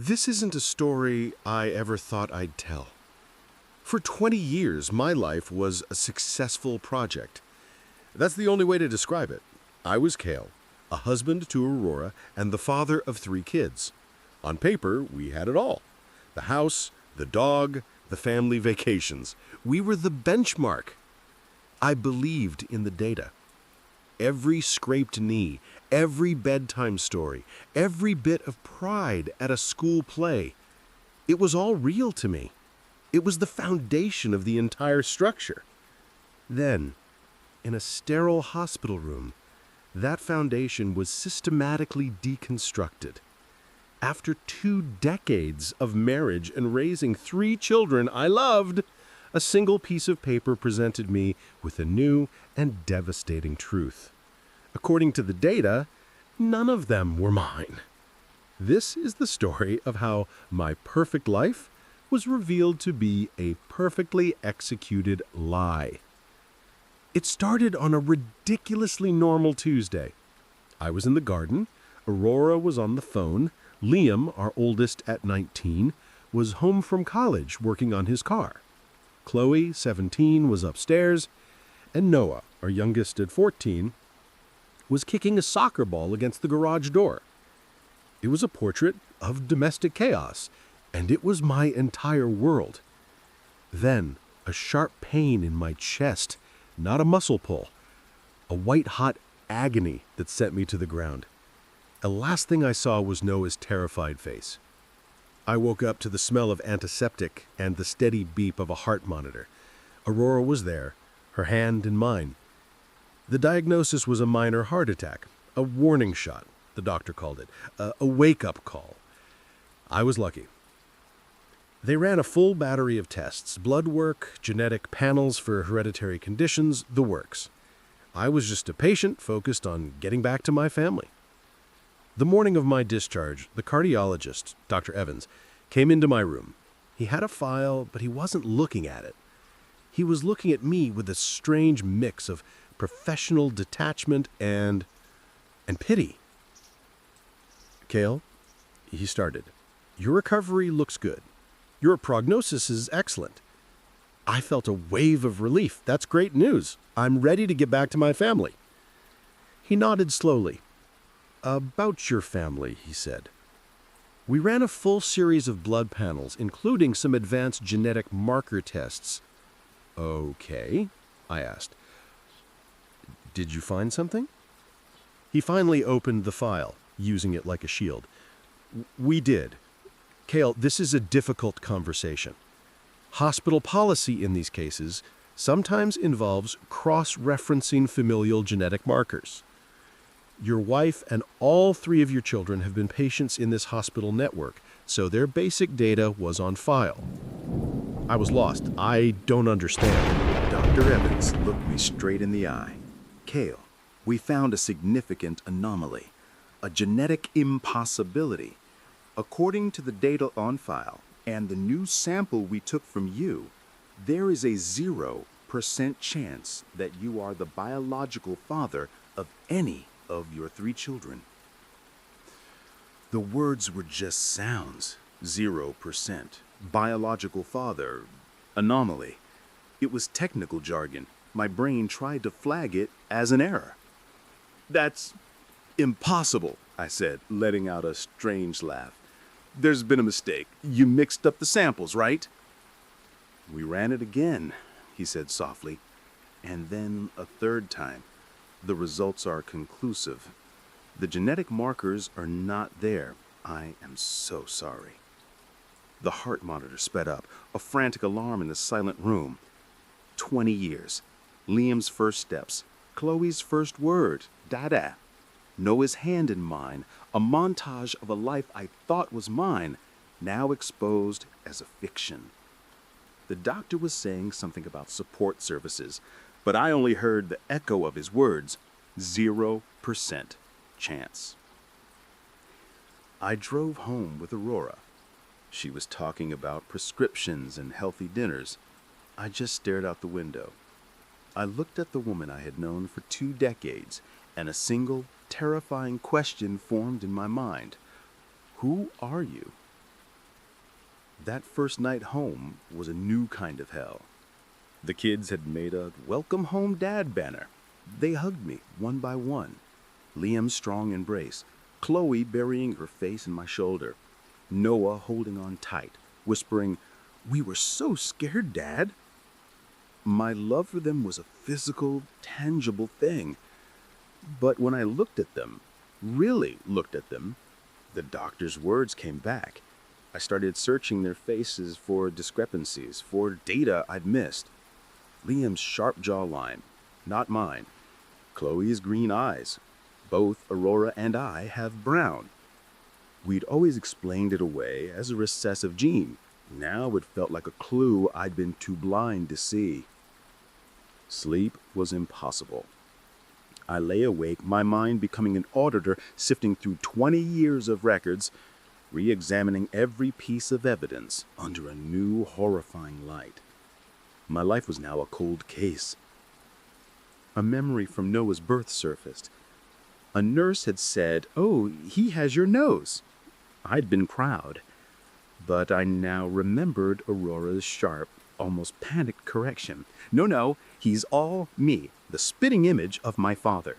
This isn't a story I ever thought I'd tell. For 20 years, my life was a successful project. That's the only way to describe it. I was Cale, a husband to Aurora and the father of 3 kids. On paper, we had it all. The house, the dog, the family vacations. We were the benchmark. I believed in the data. Every scraped knee, every bedtime story, every bit of pride at a school play. It was all real to me. It was the foundation of the entire structure. Then, in a sterile hospital room, that foundation was systematically deconstructed. After 2 decades of marriage and raising 3 children I loved, a single piece of paper presented me with a new and devastating truth. According to the data, none of them were mine. This is the story of how my perfect life was revealed to be a perfectly executed lie. It started on a ridiculously normal Tuesday. I was in the garden, Aurora was on the phone, Liam, our oldest at 19, was home from college working on his car. Chloe, 17, was upstairs, and Noah, our youngest at 14, was kicking a soccer ball against the garage door. It was a portrait of domestic chaos, and it was my entire world. Then, a sharp pain in my chest, not a muscle pull, a white-hot agony that sent me to the ground. The last thing I saw was Noah's terrified face. I woke up to the smell of antiseptic and the steady beep of a heart monitor. Aurora was there, her hand in mine. The diagnosis was a minor heart attack, a warning shot, the doctor called it, a wake-up call. I was lucky. They ran a full battery of tests, blood work, genetic panels for hereditary conditions, the works. I was just a patient focused on getting back to my family. The morning of my discharge, the cardiologist, Dr. Evans, came into my room. He had a file, but he wasn't looking at it. He was looking at me with a strange mix of professional detachment and pity. "Cale," he started, "your recovery looks good. Your prognosis is excellent." I felt a wave of relief. That's great news. I'm ready to get back to my family. He nodded slowly. "About your family," he said. "We ran a full series of blood panels, including some advanced genetic marker tests." "Okay," I asked. "Did you find something?" He finally opened the file, using it like a shield. "We did. Cale, this is a difficult conversation. Hospital policy in these cases sometimes involves cross-referencing familial genetic markers. Your wife and all 3 of your children have been patients in this hospital network, so their basic data was on file." I was lost. I don't understand. Dr. Evans looked me straight in the eye. "Cale, we found a significant anomaly, a genetic impossibility. According to the data on file and the new sample we took from you, there is a 0% chance that you are the biological father of any of your 3 children." The words were just sounds. 0%. Biological father. Anomaly. It was technical jargon. My brain tried to flag it as an error. "That's impossible," I said, letting out a strange laugh. "There's been a mistake. You mixed up the samples, right?" "We ran it again," he said softly, "and then a 3rd time. The results are conclusive. The genetic markers are not there. I am so sorry." The heart monitor sped up, a frantic alarm in the silent room. 20 years. Liam's first steps. Chloe's first word, Dada. Noah's hand in mine, a montage of a life I thought was mine, now exposed as a fiction. The doctor was saying something about support services, but I only heard the echo of his words, 0% chance. I drove home with Aurora. She was talking about prescriptions and healthy dinners. I just stared out the window. I looked at the woman I had known for 2 decades, and a single, terrifying question formed in my mind. Who are you? That first night home was a new kind of hell. The kids had made a welcome home dad banner. They hugged me one by one. Liam's strong embrace, Chloe burying her face in my shoulder, Noah holding on tight, whispering, "We were so scared, Dad." My love for them was a physical, tangible thing. But when I looked at them, really looked at them, the doctor's words came back. I started searching their faces for discrepancies, for data I'd missed. Liam's sharp jawline, not mine. Chloe's green eyes. Both Aurora and I have brown. We'd always explained it away as a recessive gene. Now it felt like a clue I'd been too blind to see. Sleep was impossible. I lay awake, my mind becoming an auditor, sifting through 20 years of records, re-examining every piece of evidence under a new, horrifying light. My life was now a cold case. A memory from Noah's birth surfaced. A nurse had said, "Oh, he has your nose." I'd been proud, but I now remembered Aurora's sharp, almost panicked correction. No, he's all me, the spitting image of my father.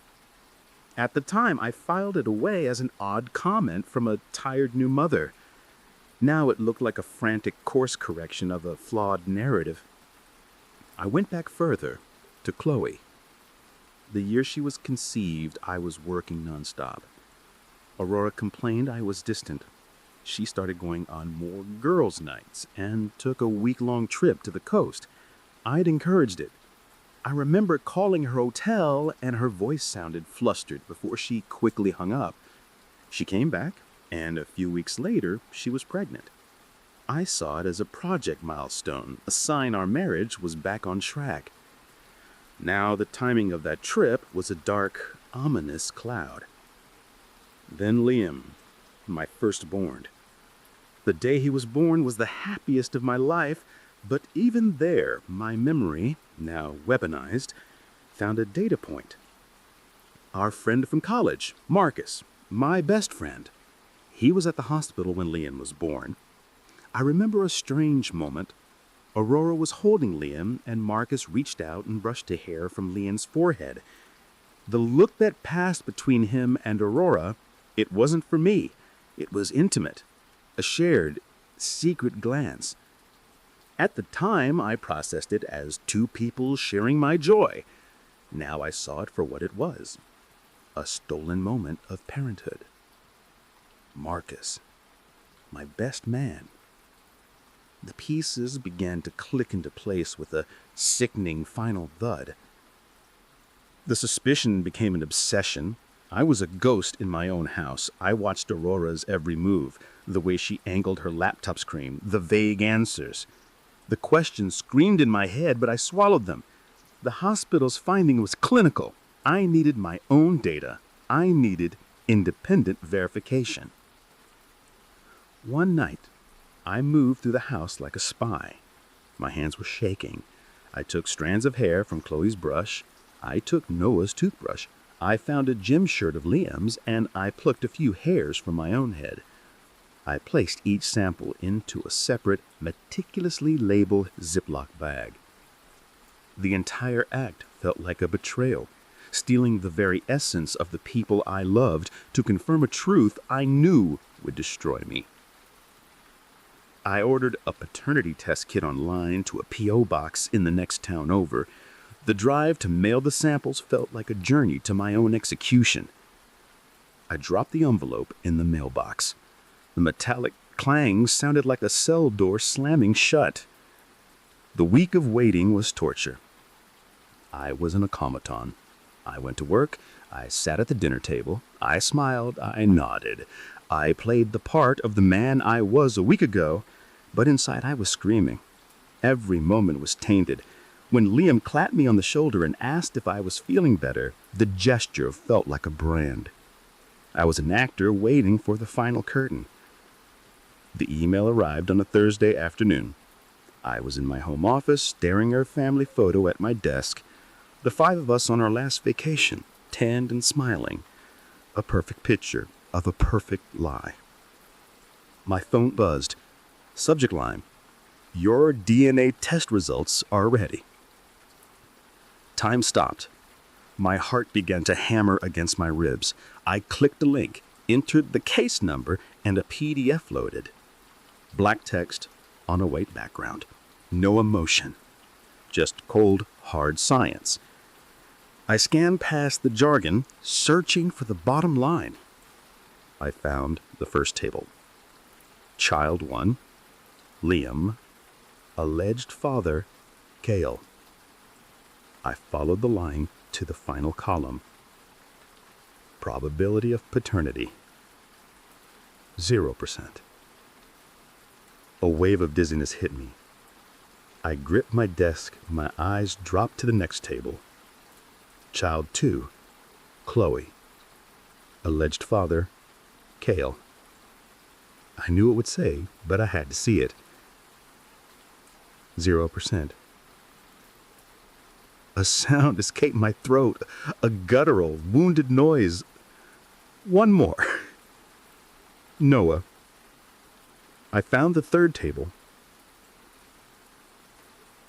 At the time, I filed it away as an odd comment from a tired new mother. Now it looked like a frantic course correction of a flawed narrative. I went back further, to Chloe. The year she was conceived, I was working nonstop. Aurora complained I was distant. She started going on more girls' nights and took a week-long trip to the coast. I'd encouraged it. I remember calling her hotel, and her voice sounded flustered before she quickly hung up. She came back, and a few weeks later, she was pregnant. I saw it as a project milestone, a sign our marriage was back on track. Now the timing of that trip was a dark, ominous cloud. Then Liam, my firstborn. The day he was born was the happiest of my life, but even there, my memory, now weaponized, found a data point. Our friend from college, Marcus, my best friend. He was at the hospital when Liam was born. I remember a strange moment. Aurora was holding Liam, and Marcus reached out and brushed a hair from Liam's forehead. The look that passed between him and Aurora, it wasn't for me. It was intimate. A shared, secret glance. At the time, I processed it as two people sharing my joy. Now I saw it for what it was. A stolen moment of parenthood. Marcus, my best man. The pieces began to click into place with a sickening final thud. The suspicion became an obsession. I was a ghost in my own house. I watched Aurora's every move, the way she angled her laptop screen, the vague answers. The questions screamed in my head, but I swallowed them. The hospital's finding was clinical. I needed my own data. I needed independent verification. One night, I moved through the house like a spy. My hands were shaking. I took strands of hair from Chloe's brush. I took Noah's toothbrush. I found a gym shirt of Liam's, and I plucked a few hairs from my own head. I placed each sample into a separate, meticulously labeled Ziploc bag. The entire act felt like a betrayal, stealing the very essence of the people I loved to confirm a truth I knew would destroy me. I ordered a paternity test kit online to a P.O. box in the next town over. The drive to mail the samples felt like a journey to my own execution. I dropped the envelope in the mailbox. The metallic clang sounded like a cell door slamming shut. The week of waiting was torture. I was an automaton. I went to work. I sat at the dinner table. I smiled. I nodded. I played the part of the man I was a week ago, but inside I was screaming. Every moment was tainted. When Liam clapped me on the shoulder and asked if I was feeling better, the gesture felt like a brand. I was an actor waiting for the final curtain. The email arrived on a Thursday afternoon. I was in my home office, staring at our family photo at my desk, the five of us on our last vacation, tanned and smiling. A perfect picture of a perfect lie. My phone buzzed. Subject line: your DNA test results are ready. Time stopped. My heart began to hammer against my ribs. I clicked the link, entered the case number, and a PDF loaded. Black text on a white background. No emotion. Just cold, hard science. I scanned past the jargon, searching for the bottom line. I found the first table. Child 1, Liam. Alleged father, Cale. I followed the line to the final column. Probability of paternity, 0%. A wave of dizziness hit me. I gripped my desk, my eyes dropped to the next table. Child 2, Chloe. Alleged father, Cale. I knew it would say, but I had to see it. 0%. A sound escaped my throat, a guttural, wounded noise. One more. Noah. I found the third table.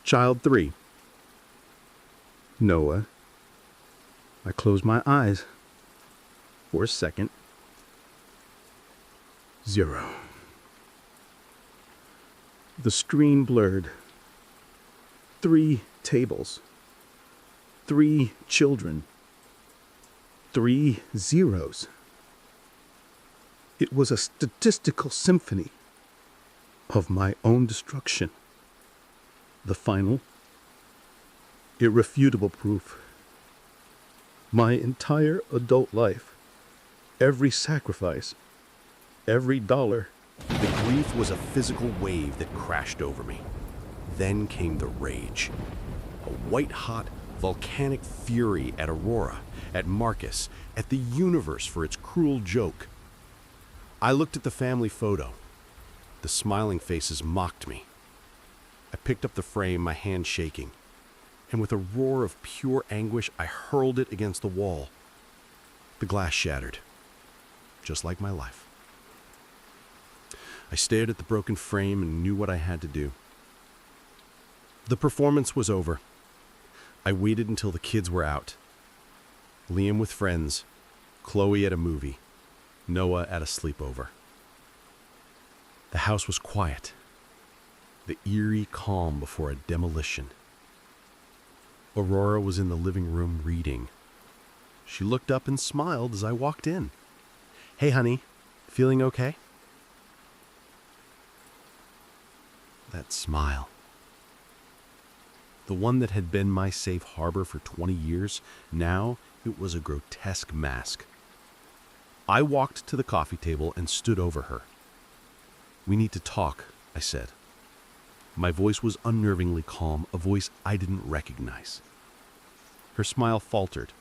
Child 3. Noah. I closed my eyes. For a second. 0. The screen blurred. 3 tables. 3 children. 3 zeros. It was a statistical symphony of my own destruction. The final, irrefutable proof. My entire adult life, every sacrifice, every dollar. The grief was a physical wave that crashed over me. Then came the rage. A white-hot, volcanic fury at Aurora, at Marcus, at the universe for its cruel joke. I looked at the family photo. The smiling faces mocked me. I picked up the frame, my hand shaking, and with a roar of pure anguish, I hurled it against the wall. The glass shattered, just like my life. I stared at the broken frame and knew what I had to do. The performance was over. I waited until the kids were out. Liam with friends, Chloe at a movie, Noah at a sleepover. The house was quiet, the eerie calm before a demolition. Aurora was in the living room reading. She looked up and smiled as I walked in. "Hey, honey, feeling okay?" That smile. The one that had been my safe harbor for 20 years, now it was a grotesque mask. I walked to the coffee table and stood over her. "We need to talk," I said. My voice was unnervingly calm, a voice I didn't recognize. Her smile faltered.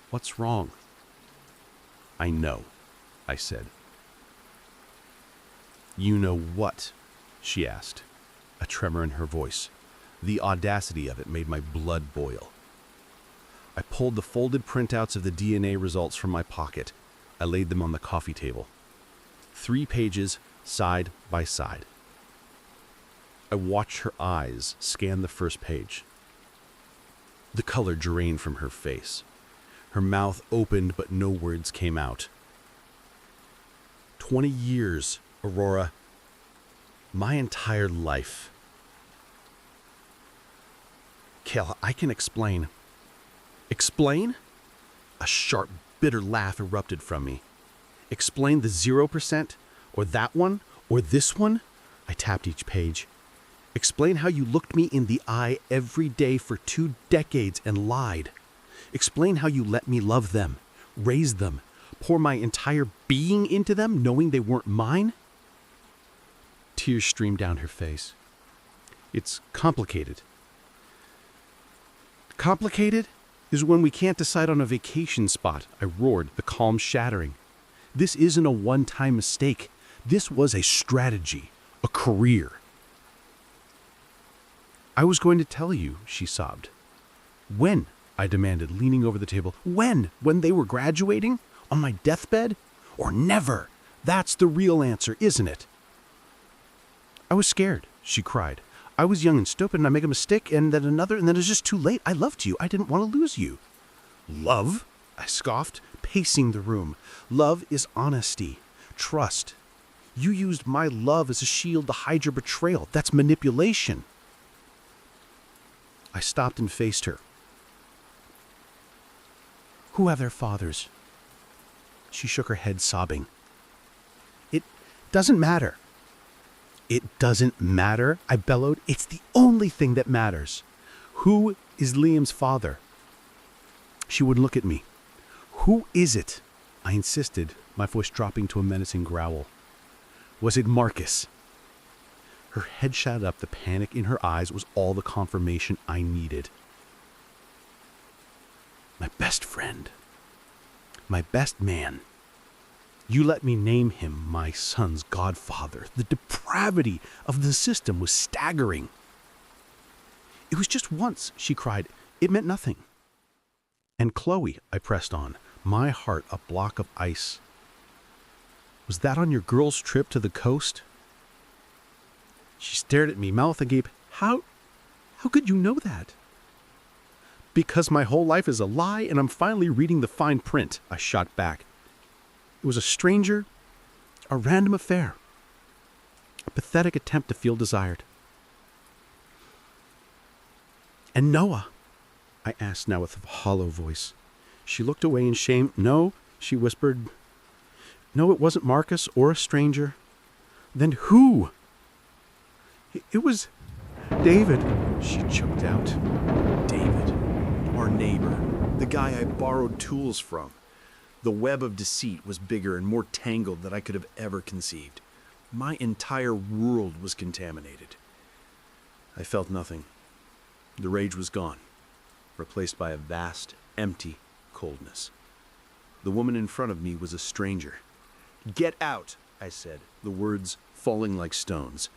"What's wrong?" "I know," I said. "You know what?" she asked, a tremor in her voice. The audacity of it made my blood boil. I pulled the folded printouts of the DNA results from my pocket. I laid them on the coffee table. 3 pages, side by side. I watched her eyes scan the first page. The color drained from her face. Her mouth opened, but no words came out. 20 years, Aurora. My entire life. "Cale, I can explain." "Explain?" A sharp, bitter laugh erupted from me. "Explain the 0%? Or that one? Or this one?" I tapped each page. "Explain how you looked me in the eye every day for 2 decades and lied. Explain how you let me love them, raise them, pour my entire being into them knowing they weren't mine?" Tears streamed down her face. "It's complicated." "Complicated is when we can't decide on a vacation spot," I roared, the calm shattering. "This isn't a one-time mistake. This was a strategy, a career." "I was going to tell you," she sobbed. "When?" I demanded, leaning over the table. "When? When they were graduating? On my deathbed? Or never? That's the real answer, isn't it?" I was scared, she cried. I was young and stupid, and I make a mistake, and then another, and then it's just too late. I loved you. I didn't want to lose you. Love? I scoffed, pacing the room. Love is honesty, trust. You used my love as a shield to hide your betrayal. That's manipulation. I stopped and faced her. Who have their fathers? She shook her head, sobbing. It doesn't matter. It doesn't matter, I bellowed. It's the only thing that matters. Who is Liam's father? She wouldn't look at me. Who is it? I insisted, my voice dropping to a menacing growl. Was it Marcus? Her head shot up. The panic in her eyes was all the confirmation I needed. My best friend. My best man. You let me name him my son's godfather. The depravity of the system was staggering. It was just once, she cried. It meant nothing. And Chloe, I pressed on, my heart a block of ice. Was that on your girl's trip to the coast? She stared at me, mouth agape. How could you know that? Because my whole life is a lie and I'm finally reading the fine print, I shot back. It was a stranger, a random affair, a pathetic attempt to feel desired. And Noah? I asked now with a hollow voice. She looked away in shame. No, she whispered. No, it wasn't Marcus or a stranger. Then who? It was David, she choked out. David, our neighbor, the guy I borrowed tools from. The web of deceit was bigger and more tangled than I could have ever conceived. My entire world was contaminated. I felt nothing. The rage was gone, replaced by a vast, empty coldness. The woman in front of me was a stranger. Get out, I said, the words falling like stones.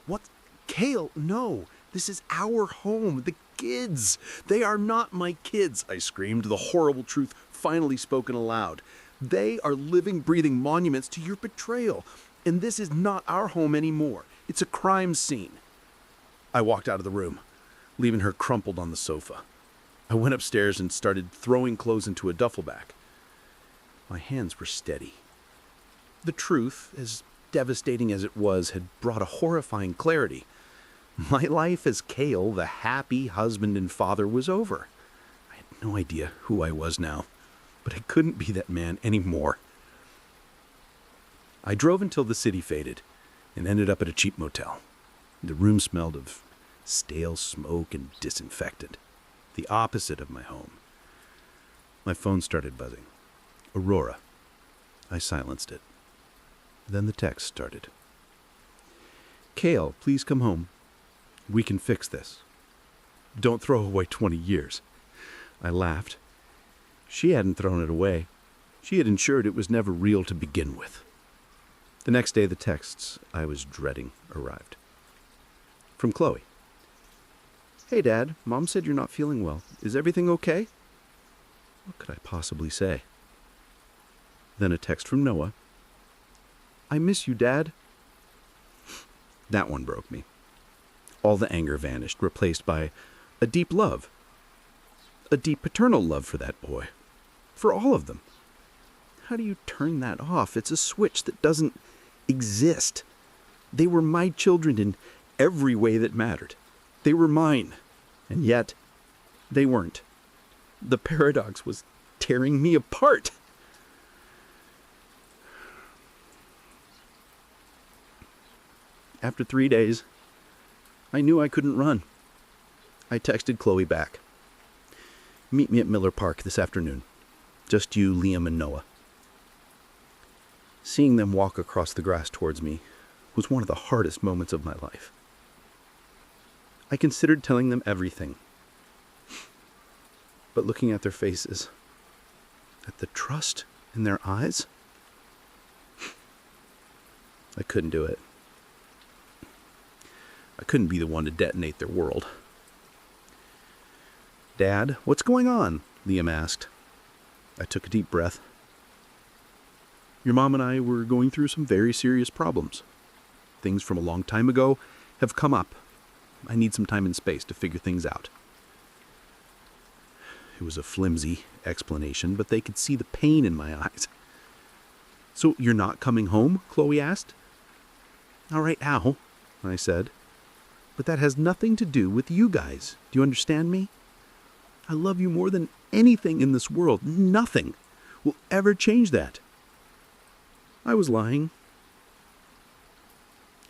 What? Cale, no, this is our home. The kids, they are not my kids, I screamed, the horrible truth finally spoken aloud. They are living, breathing monuments to your betrayal, and this is not our home anymore. It's a crime scene. I walked out of the room, leaving her crumpled on the sofa. I went upstairs and started throwing clothes into a duffel bag. My hands were steady. The truth, as devastating as it was, had brought a horrifying clarity. My life as Cale, the happy husband and father, was over. I had no idea who I was now, but I couldn't be that man anymore. I drove until the city faded and ended up at a cheap motel. The room smelled of stale smoke and disinfectant, the opposite of my home. My phone started buzzing. Aurora. I silenced it. Then the text started. Cale, please come home. We can fix this. Don't throw away 20 years. I laughed. She hadn't thrown it away. She had ensured it was never real to begin with. The next day, the texts I was dreading arrived. From Chloe. Hey, Dad, Mom said you're not feeling well. Is everything okay? What could I possibly say? Then a text from Noah. I miss you, Dad. That one broke me. All the anger vanished, replaced by a deep love. A deep paternal love for that boy. For all of them. How do you turn that off? It's a switch that doesn't exist. They were my children in every way that mattered. They were mine. And yet, they weren't. The paradox was tearing me apart. After 3 days, I knew I couldn't run. I texted Chloe back. Meet me at Miller Park this afternoon. Just you, Liam, and Noah. Seeing them walk across the grass towards me was one of the hardest moments of my life. I considered telling them everything. But looking at their faces, at the trust in their eyes, I couldn't do it. I couldn't be the one to detonate their world. Dad, what's going on? Liam asked. I took a deep breath. Your mom and I were going through some very serious problems. Things from a long time ago have come up. I need some time and space to figure things out. It was a flimsy explanation, but they could see the pain in my eyes. So you're not coming home? Chloe asked. All right, Al, I said. But that has nothing to do with you guys. Do you understand me? I love you more than anything in this world. Nothing will ever change that. I was lying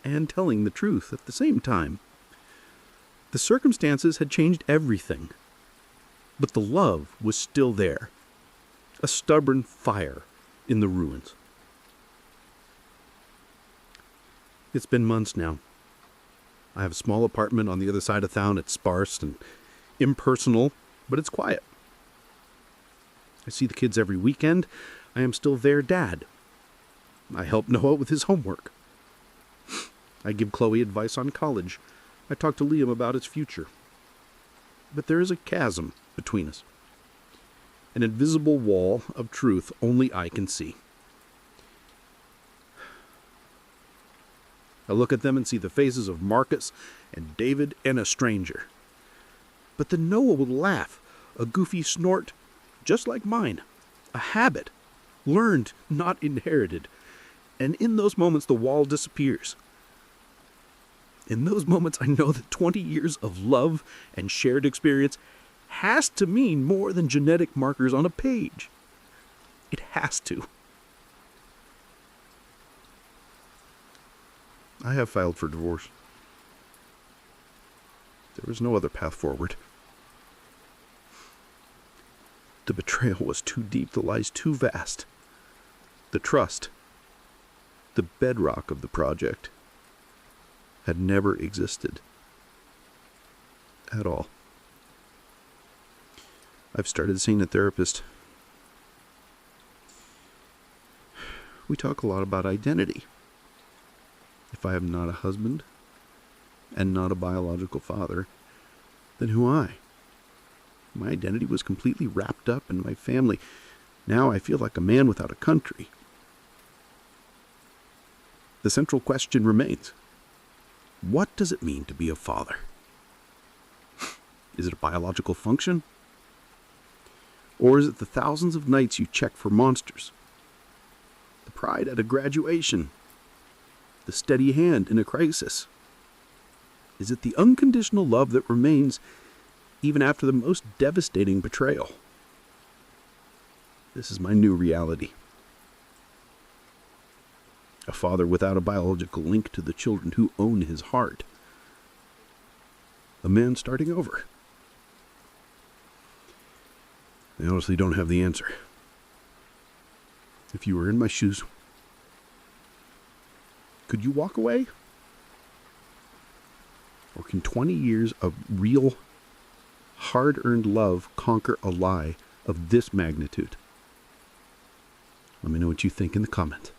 and telling the truth at the same time. The circumstances had changed everything, but the love was still there, a stubborn fire in the ruins. It's been months now. I have a small apartment on the other side of town. It's sparse and impersonal, but it's quiet. I see the kids every weekend. I am still their dad. I help Noah with his homework. I give Chloe advice on college. I talk to Liam about his future. But there is a chasm between us. An invisible wall of truth only I can see. I look at them and see the faces of Marcus and David and a stranger. But then Noah will laugh, a goofy snort, just like mine. A habit, learned, not inherited. And in those moments, the wall disappears. In those moments, I know that 20 years of love and shared experience has to mean more than genetic markers on a page. It has to. I have filed for divorce. There was no other path forward. The betrayal was too deep, the lies too vast. The trust, the bedrock of the project, had never existed at all. I've started seeing a therapist. We talk a lot about identity. If I am not a husband and not a biological father, then who am I? My identity was completely wrapped up in my family. Now I feel like a man without a country. The central question remains: what does it mean to be a father? Is it a biological function? Or is it the thousands of nights you check for monsters? The pride at a graduation? The steady hand in a crisis? Is it the unconditional love that remains even after the most devastating betrayal? This is my new reality. A father without a biological link to the children who own his heart. A man starting over. I honestly don't have the answer. If you were in my shoes, could you walk away? Or can 20 years of real, hard-earned love conquer a lie of this magnitude? Let me know what you think in the comment.